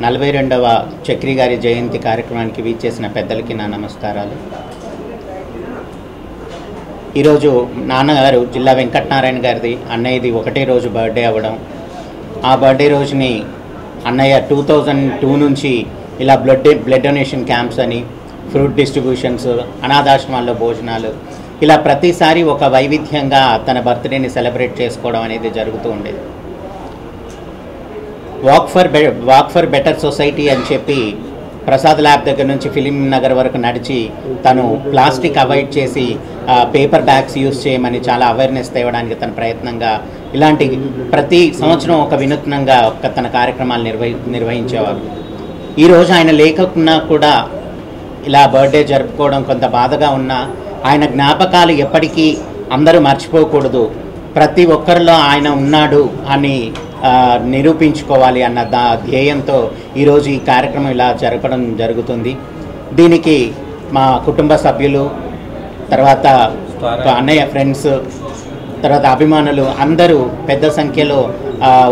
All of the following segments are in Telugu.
42వ చక్రి గారి జయంతి కార్యక్రమానికి వీచేసిన పెద్దలకి నా నమస్కారాలు. ఈరోజు నాన్నగారు జిల్లా వెంకటనారాయణ గారిది అన్నయ్యది ఒకటే రోజు బర్త్డే అవ్వడం, ఆ బర్త్డే రోజుని అన్నయ్య 2002 నుంచి ఇలా బ్లడ్ డొనేషన్ క్యాంప్స్ అని, ఫ్రూట్ డిస్ట్రిబ్యూషన్స్, అనాథాశ్రమాల్లో భోజనాలు, ఇలా ప్రతిసారి ఒక వైవిధ్యంగా తన బర్త్డేని సెలబ్రేట్ చేసుకోవడం అనేది జరుగుతూ ఉండేది. వాక్ ఫర్ బెటర్ సొసైటీ అని చెప్పి ప్రసాద్ ల్యాబ్ దగ్గర నుంచి ఫిలిం నగర్ వరకు నడిచి తను ప్లాస్టిక్ అవాయిడ్ చేసి పేపర్ బ్యాగ్స్ యూజ్ చేయమని చాలా అవేర్నెస్ తేవడానికి తన ప్రయత్నంగా ఇలాంటి ప్రతి సంవత్సరం ఒక వినూత్నంగా తన కార్యక్రమాలు నిర్వహించేవారు. ఈరోజు ఆయన లేకున్నా కూడా ఇలా బర్త్డే జరుపుకోవడం కొంత బాధగా ఉన్నా ఆయన జ్ఞాపకాలు ఎప్పటికీ అందరూ మర్చిపోకూడదు, ప్రతి ఒక్కరిలో ఆయన ఉన్నాడు అని నిరూపించుకోవాలి అన్న ధ్యేయంతో ఈరోజు ఈ కార్యక్రమం ఇలా జరపడం జరుగుతుంది. దీనికి మా కుటుంబ సభ్యులు, తర్వాత అన్నయ్య ఫ్రెండ్స్, తర్వాత అభిమానులు అందరూ పెద్ద సంఖ్యలో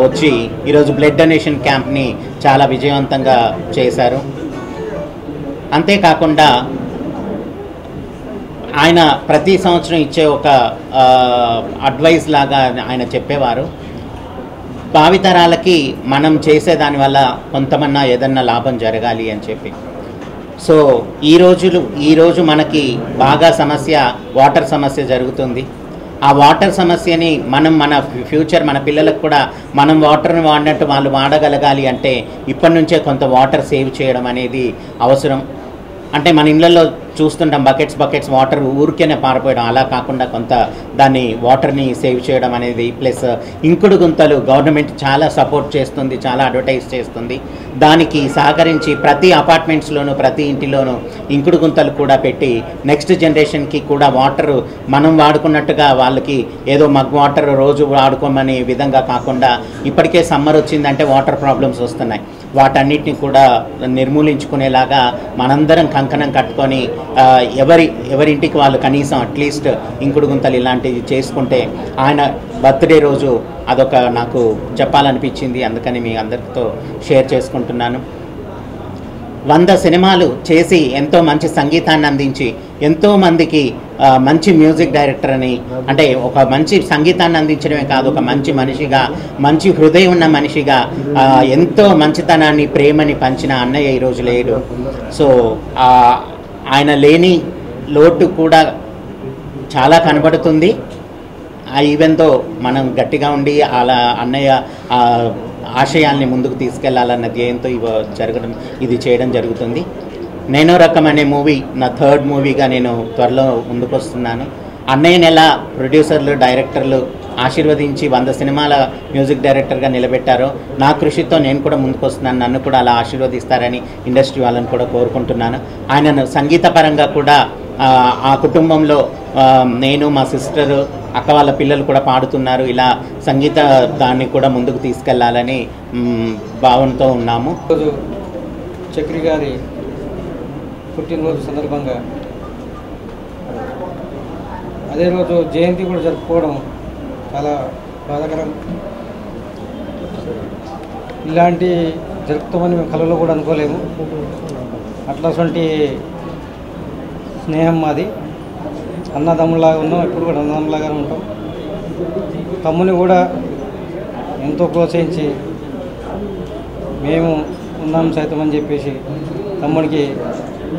వచ్చి ఈరోజు బ్లడ్ డొనేషన్ క్యాంప్ని చాలా విజయవంతంగా చేశారు. అంతేకాకుండా ఆయన ప్రతి సంవత్సరం ఇచ్చే ఒక అడ్వైస్ లాగా ఆయన చెప్పేవారు, భావితరాలకి మనం చేసేదానివల్ల కొంతమన్నా ఏదన్నా లాభం జరగాలి అని చెప్పి. సో ఈరోజు మనకి బాగా వాటర్ సమస్య జరుగుతుంది. ఆ వాటర్ సమస్యని మన ఫ్యూచర్ మన పిల్లలకు కూడా మనం వాటర్ని వాడినట్టు వాళ్ళు వాడగలగాలి అంటే ఇప్పటి నుంచే కొంత వాటర్ సేవ్ చేయడం అనేది అవసరం. అంటే మన ఇళ్ళల్లో చూస్తుంటాం బకెట్స్ వాటర్ ఊరికేనే పారిపోయడం, అలా కాకుండా కొంత దాన్ని వాటర్ని సేవ్ చేయడం అనేది, ప్లస్ ఇంకుడు గుంతలు గవర్నమెంట్ చాలా సపోర్ట్ చేస్తుంది, చాలా అడ్వర్టైజ్ చేస్తుంది. దానికి సహకరించి ప్రతి అపార్ట్మెంట్స్లోనూ ప్రతి ఇంటిలోనూ ఇంకుడు గుంతలు కూడా పెట్టి నెక్స్ట్ జనరేషన్కి కూడా వాటర్ మనం వాడుకున్నట్టుగా వాళ్ళకి ఏదో మగ్ వాటర్ రోజు వాడుకోమనే విధంగా కాకుండా, ఇప్పటికే సమ్మర్ వచ్చిందంటే వాటర్ ప్రాబ్లమ్స్ వస్తున్నాయి, వాటన్నిటిని కూడా నిర్మూలించుకునేలాగా మనందరం కంకణం కట్టుకొని ఎవరింటికి వాళ్ళు కనీసం అట్లీస్ట్ ఇంకుడు గుంతలు ఇలాంటివి చేసుకుంటే ఆయన బర్త్డే రోజు అదొక నాకు చెప్పాలనిపించింది, అందుకని మీ అందరితో షేర్ చేసుకుంటున్నాను. 100 సినిమాలు చేసి ఎంతో మంచి సంగీతాన్ని అందించి ఎంతోమందికి మంచి మ్యూజిక్ డైరెక్టర్ అని, అంటే ఒక మంచి సంగీతాన్ని అందించడమే కాదు, ఒక మంచి మనిషిగా, మంచి హృదయం ఉన్న మనిషిగా ఎంతో మంచితనాన్ని ప్రేమని పంచిన అన్నయ్య ఈరోజు లేడు. సో ఆయన లేని లోటు కూడా చాలా కనబడుతుంది. ఈవెన్తో మనం గట్టిగా ఉండి అలా అన్నయ్య ఆశయాల్ని ముందుకు తీసుకెళ్లాలన్న ధ్యేయంతో ఇది చేయడం జరుగుతుంది. నేనో రకం అనే మూవీ నా 3rd మూవీగా నేను త్వరలో ముందుకు వస్తున్నాను. అన్నయ్యని ఎలా ప్రొడ్యూసర్లు, డైరెక్టర్లు ఆశీర్వదించి 100 సినిమాల మ్యూజిక్ డైరెక్టర్గా నిలబెట్టారో, నా కృషితో నేను కూడా ముందుకు వస్తున్నాను, నన్ను కూడా అలా ఆశీర్వదిస్తారని ఇండస్ట్రీ వాళ్ళని కూడా కోరుకుంటున్నాను. ఆయనను సంగీతపరంగా కూడా ఆ కుటుంబంలో నేను, మా సిస్టరు, అక్క వాళ్ళ పిల్లలు కూడా పాడుతున్నారు. ఇలా సంగీత దాన్ని కూడా ముందుకు తీసుకెళ్లాలని భావనతో ఉన్నాము. చక్రి గారి పుట్టినరోజు సందర్భంగా అదే రోజు జయంతి కూడా జరుపుకోవడం చాలా బాధాకరం. ఇలాంటి జరుపుతామని మేము కళలో కూడా అనుకోలేము. అట్లాంటి స్నేహం మాది, అన్నదమ్ములాగా ఉన్నాం, ఎప్పుడు కూడా అన్నదమ్ములాగానే ఉంటాం. తమ్ముని కూడా ఎంతో ప్రోత్సహించి మేము ఉన్నాం సైతం అని చెప్పేసి తమ్ముడికి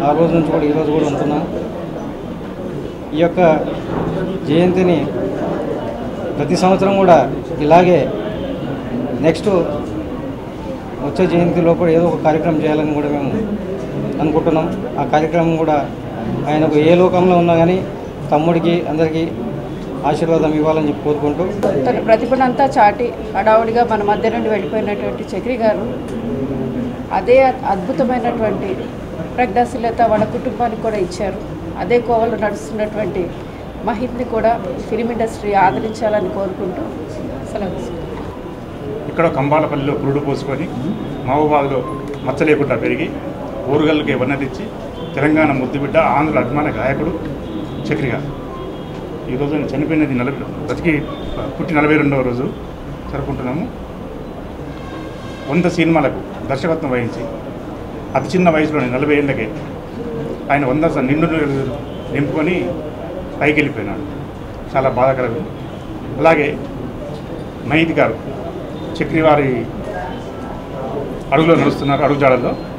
ఆ రోజు నుంచి కూడా ఈరోజు కూడా ఉంటున్నాం. ఈ యొక్క జయంతిని ప్రతి సంవత్సరం కూడా ఇలాగే నెక్స్ట్ వచ్చే జయంతిలో కూడా ఏదో ఒక కార్యక్రమం చేయాలని కూడా మేము అనుకుంటున్నాం. ఆ కార్యక్రమం కూడా ఆయనకు ఏ లోకంలో ఉన్నా కానీ తమ్ముడికి అందరికీ ఆశీర్వాదం ఇవ్వాలని చెప్పి కోరుకుంటూ, తన ప్రతిభనంతా చాటి హడావుడిగా మన మధ్య నుండి వెళ్ళిపోయినటువంటి చక్రి గారు అదే అద్భుతమైనటువంటి ప్రజ్ఞాశీలత వాళ్ళ కుటుంబానికి కూడా ఇచ్చారు. అదే కోవలో నడుస్తున్నటువంటి మహిత్ని కూడా ఫిలిం ఇండస్ట్రీ ఆదరించాలని కోరుకుంటూ సెలవు. ఇక్కడ కంబాలపల్లిలో పురుడు పోసుకొని మహబూబాద్లో మచ్చ లేకుండా పెరిగి ఊరుగల్కి వర్ణతిచ్చి తెలంగాణ ముద్దుబిడ్డ, ఆంధ్ర అభిమాన గాయకుడు చక్రి గారు. ఈరోజు ఆయన చనిపోయినది బ్రతికి పుట్టి 42వ రోజు జరుపుకుంటున్నాము. 100 సినిమాలకు దర్శకత్వం వహించి అతి చిన్న వయసులోనే 40 ఏళ్ళకే ఆయన 100 నిండు నింపుకొని పైకి వెళ్ళిపోయినాడు. చాలా బాధాకరం. అలాగే మహిత్ గారు చక్రి వారి అడుగులో నడుస్తున్నారు, అడుగుజాడల్లో.